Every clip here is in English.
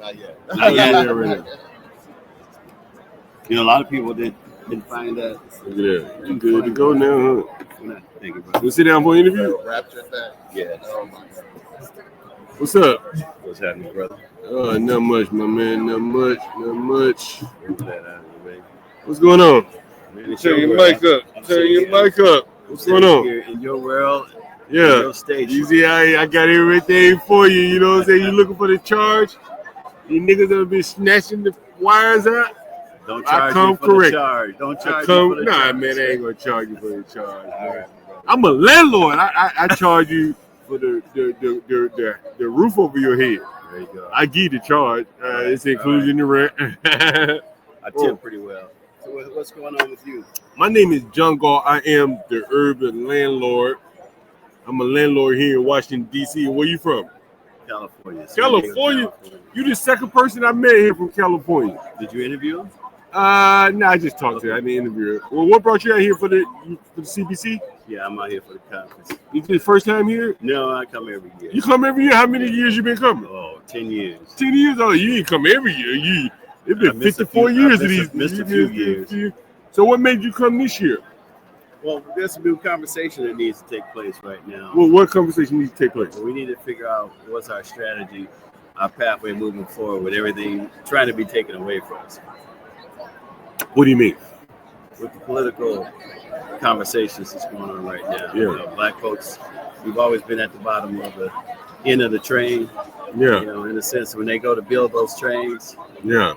Not yet. You know, a lot of people didn't find that. Yeah, you good to go now, huh? Thank you, bro. We'll sit down for an interview. Rapture thing. Yeah. Oh my God. What's up? What's happening, brother? Not much, my man. Not much. Move that out of the way. What's going on? Man, it's Turn your world. mic up. I'm Turn your sitting here- mic up. What's going on? Here in your world, in Yeah. your station. You see, I got everything for you. You know what I'm saying? You looking for the charge? You niggas that be snatching the wires out? Don't I charge come you for correct. the charge. Don't charge I you come, for the nah, charge. man, I ain't gonna charge you for the charge. All right. I'm a landlord. I charge you for the roof over your head. There you go. I give you the charge. It's included in the rent. I tip pretty well. So what's going on with you? My name is John Gall. I am the urban landlord. I'm a landlord here in Washington, D.C. Where you from? California. California? You the second person I met here from California. Did you interview him? No, I just talked to her. I didn't interview her. Well, what brought you out here for the CBC? Yeah, I'm out here for the conference. You the first time here? No, I come every year. You come every year? How many years you been coming? Oh, 10 years. 10 years? Oh, you ain't come every year. It's been 54 years of these. Missed a few years. So what made you come this year? Well, there's a new conversation that needs to take place right now. Well, what conversation needs to take place? We need to figure out what's our strategy, our pathway moving forward with everything trying to be taken away from us. What do you mean? With the political conversations that's going on right now. Yeah. You know, black folks, we've always been at the bottom of the end of the train. Yeah. You know, in a sense, when they go to build those trains, Yeah.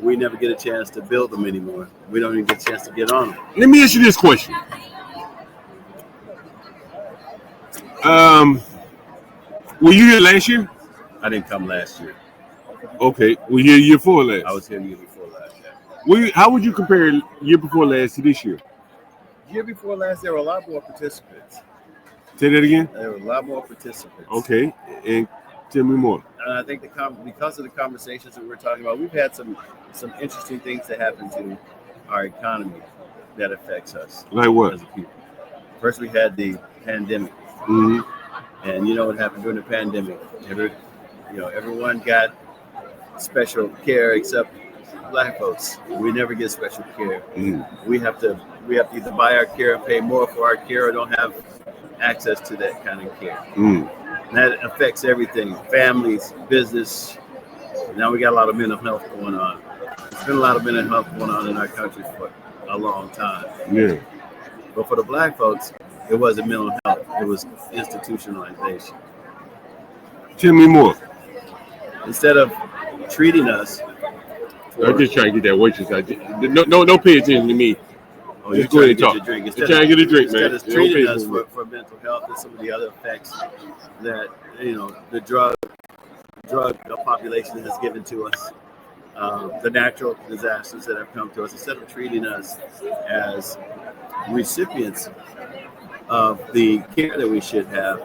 we never get a chance to build them anymore. We don't even get a chance to get on them. Let me ask you this question. Were you here last year? I didn't come last year. Okay. Were you here year before last? I was here the year before last year. How would you compare year before last to this year? Year before last, there were a lot more participants. Say that again. There were a lot more participants. Okay. And tell me more. And I think because of the conversations that we're talking about, we've had some interesting things that happen to our economy that affects us. Like what? As a people. First, we had the pandemic. Mm-hmm. And you know what happened during the pandemic? Everyone got special care except black folks. We never get special care. Mm-hmm. We have to either buy our care and pay more for our care, or don't have access to that kind of care. Mm-hmm. And that affects everything: families, business. Now we got a lot of mental health going on. There's been a lot of mental health going on in our country for a long time. Yeah. But for the black folks, it wasn't mental health. It was institutionalization. Tell me more. Instead of treating us, I'm just trying to get that waitress. Don't pay attention to me. oh, Just go ahead and talk. your drink. I'm trying to get a drink, man. Instead of Don't treating pay us attention. for mental health and some of the other effects that the drug population has given to us, the natural disasters that have come to us, instead of treating us as recipients of the care that we should have,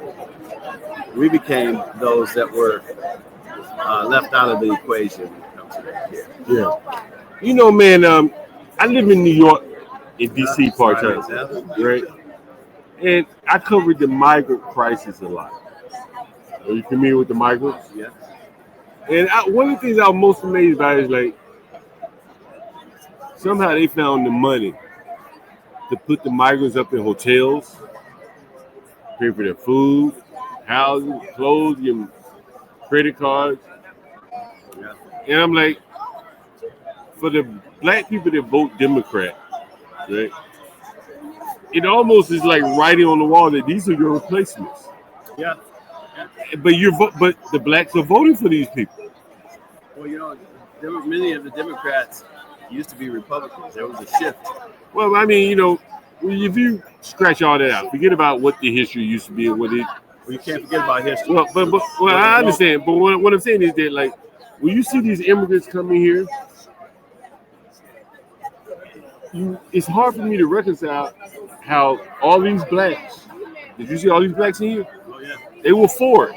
we became those that were left out of the equation when it comes to that care. Yeah. You know, man, I live in New York, in D.C. part-time, right? And I covered the migrant crisis a lot. Are you familiar with the migrants? Yeah. And one of the things I was most amazed by is, like, somehow they found the money to put the migrants up in hotels, pay for their food, housing, clothes, give them credit cards. Yeah. And I'm like, for the black people that vote Democrat, right? It almost is like writing on the wall that these are your replacements. Yeah. But but the blacks are voting for these people. Well, there were many of the Democrats used to be Republicans. There was a shift. Well, I mean, if you scratch all that out, forget about what the history used to be and what it. Well, you can't forget about history. Well, I understand. But what I'm saying is that, like, when you see these immigrants coming here, it's hard for me to reconcile how all these blacks. Did you see all these blacks in here? Oh yeah. They were for it,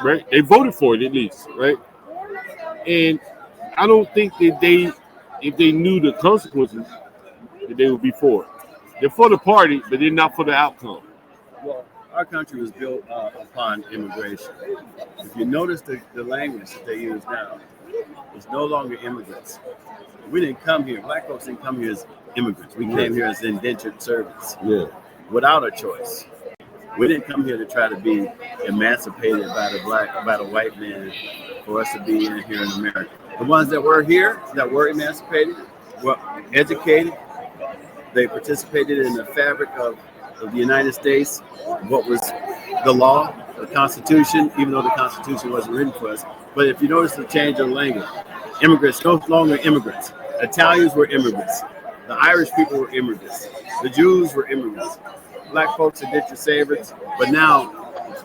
right? They voted for it at least, right? And I don't think that if they knew the consequences, that they would be for it. They're for the party, but they're not for the outcome. Well, our country was built upon immigration. If you notice the language that they use now, it's no longer immigrants. We didn't come here. Black folks didn't come here as immigrants. We came here as indentured servants. Yeah. Without a choice. We didn't come here to try to be emancipated by the white man for us to be in here in America. The ones that were here, that were emancipated, were educated. They participated in the fabric of the United States, what was the law, the Constitution, even though the Constitution wasn't written for us. But if you notice the change of language, immigrants no longer immigrants. Italians were immigrants. The Irish people were immigrants. The Jews were immigrants. Black folks are indentured servants. But now,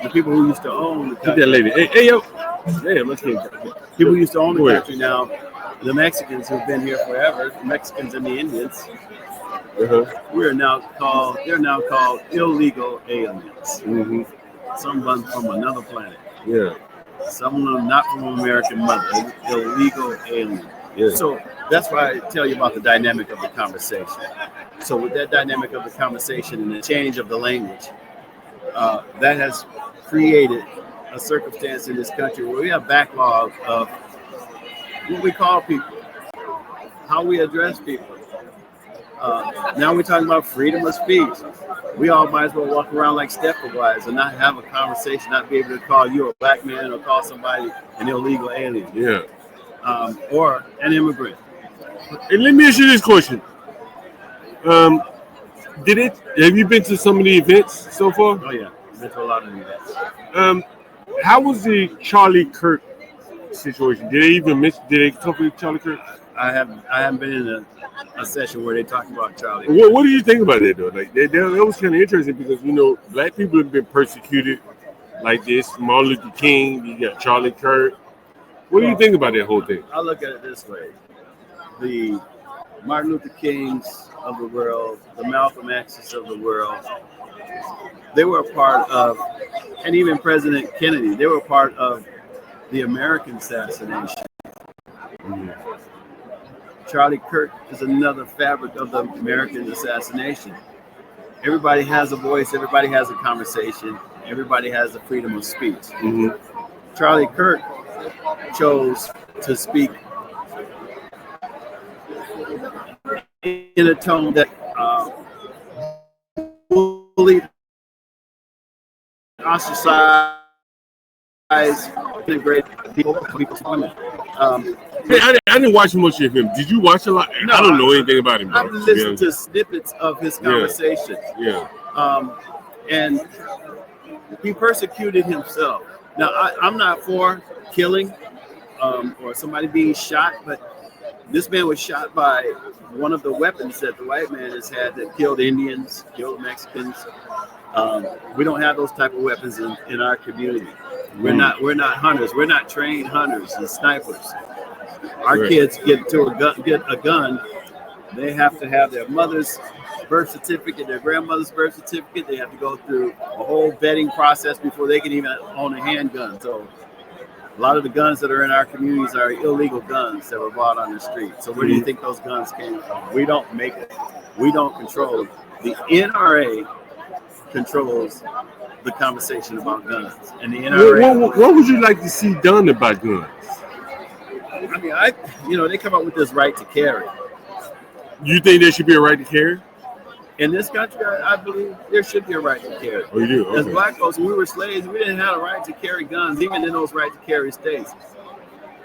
the people who used to own the country, that lady. Hey, yo. Damn, let's get people who used to own the country now, the Mexicans who've been here forever, the Mexicans and the Indians, they're now called illegal aliens. Mm-hmm. Some of them from another planet. Yeah. Some of them not from American mother, illegal aliens. Yeah. So that's why I tell you about the dynamic of the conversation. So with that dynamic of the conversation and the change of the language, that has created a circumstance in this country where we have backlog of what we call people, how we address people. Now we're talking about freedom of speech. We all might as well walk around like Stepford and not have a conversation, not be able to call you a black man or call somebody an illegal alien. Yeah. Or an immigrant. And let me ask you this question. Have you been to some of the events so far? Oh yeah, I've been to a lot of events. How was the Charlie Kirk situation? Did they talk with Charlie Kirk? I haven't been in a session where they talk about Charlie. What do you think about that though? Like that was kind of interesting because black people have been persecuted like this. Martin Luther King, you got Charlie Kirk. What do you think about that whole thing? I look at it this way: the Martin Luther Kings of the world, the Malcolm X's of the world, they were a part of, and even President Kennedy, they were a part of the American assassination. Mm-hmm. Charlie Kirk is another fabric of the American assassination. Everybody has a voice, everybody has a conversation, everybody has the freedom of speech. Mm-hmm. Charlie Kirk chose to speak in a tone that fully ostracized, integrate people's women. I didn't watch much of him. Did you watch a lot? No, I don't know anything about him. I've listened to snippets of his conversation. Yeah. And he persecuted himself. Now, I'm not for killing or somebody being shot, but this man was shot by one of the weapons that the white man has had that killed Indians, killed Mexicans. We don't have those type of weapons in our community. We're not hunters. We're not trained hunters and snipers. Our kids get a gun. They have to have their mother's birth certificate, their grandmother's birth certificate. They have to go through a whole vetting process before they can even own a handgun. So a lot of the guns that are in our communities are illegal guns that were bought on the street. So where do you think those guns came from? We don't make it. We don't control it. The NRA controls the conversation about guns. And the NRA... What would you like to see done about guns? I mean, they come up with this right to carry. You think there should be a right to carry? In this country, I believe there should be a right to carry. Oh, you do? Okay. As black folks, when we were slaves, we didn't have a right to carry guns, even in those right to carry states.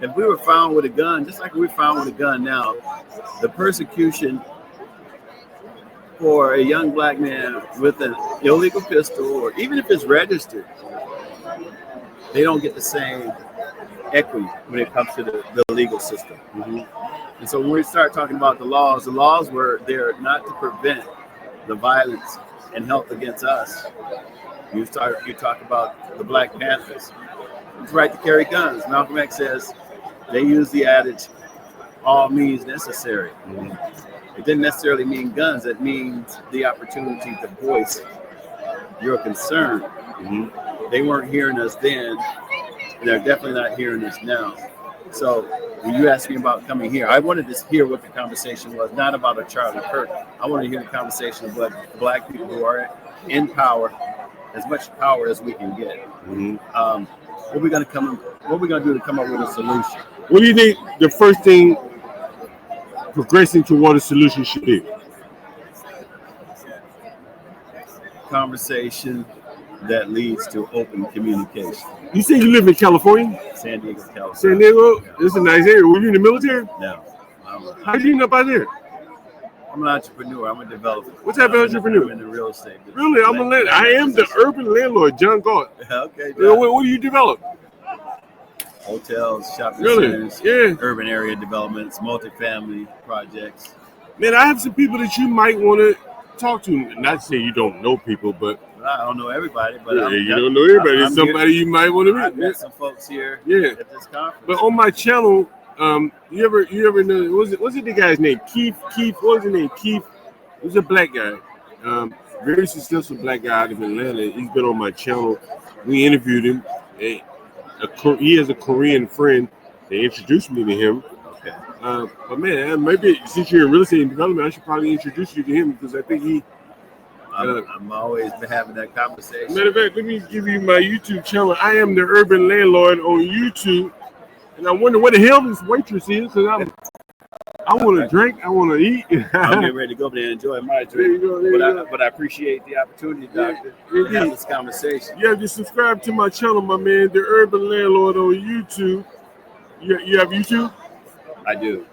If we were found with a gun, just like we're found with a gun now, the persecution for a young black man with an illegal pistol, or even if it's registered, they don't get the same equity when it comes to the legal system. Mm-hmm. And so when we start talking about the laws were there not to prevent the violence and help against us. You talk about the Black Panthers. It's right to carry guns. Malcolm X says they use the adage, all means necessary. Mm-hmm. It didn't necessarily mean guns. It means the opportunity to voice your concern. Mm-hmm. They weren't hearing us then. They're definitely not hearing us now. So when you asked me about coming here, I wanted to hear what the conversation was, not about a Charlie Kirk. I wanted to hear the conversation of what black people who are in power as much power as we can get. Mm-hmm. What we gonna do to come up with a solution? What do you think the first thing progressing toward a solution should be? Conversation that leads to open communication. You say you live in California? San Diego, California. San Diego? It's a nice area. Were you in the military? No. How did you end up out there? I'm an entrepreneur. I'm a developer. What type of entrepreneur? I'm in the real estate business. Really? I am the urban landlord, John Galt. Okay. What do you develop? Hotels, shopping centers, urban area developments, multifamily projects. Man, I have some people that you might want to talk to. Not to say you don't know people, but I don't know everybody. But you don't know everybody. It's somebody you might want to meet. I've met some folks here at this conference. But on my channel, you ever know? Was it the guy's name? Keith. What was his name? Keith. He was a black guy. Very successful black guy out of Atlanta. He's been on my channel. We interviewed him. He has a Korean friend. They introduced me to him. Okay. But man, maybe since you're in real estate and development, I should probably introduce you to him because I think he. I'm always been having that conversation. Matter of fact, let me give you my YouTube channel. I am the Urban Landlord on YouTube, and I wonder what the hell this waitress is because I want to drink, I want to eat. I'm getting ready to go over there and enjoy my drink. But I appreciate the opportunity, Doctor, to have this conversation. You have to subscribe to my channel, my man, the Urban Landlord on YouTube. You have YouTube? I do.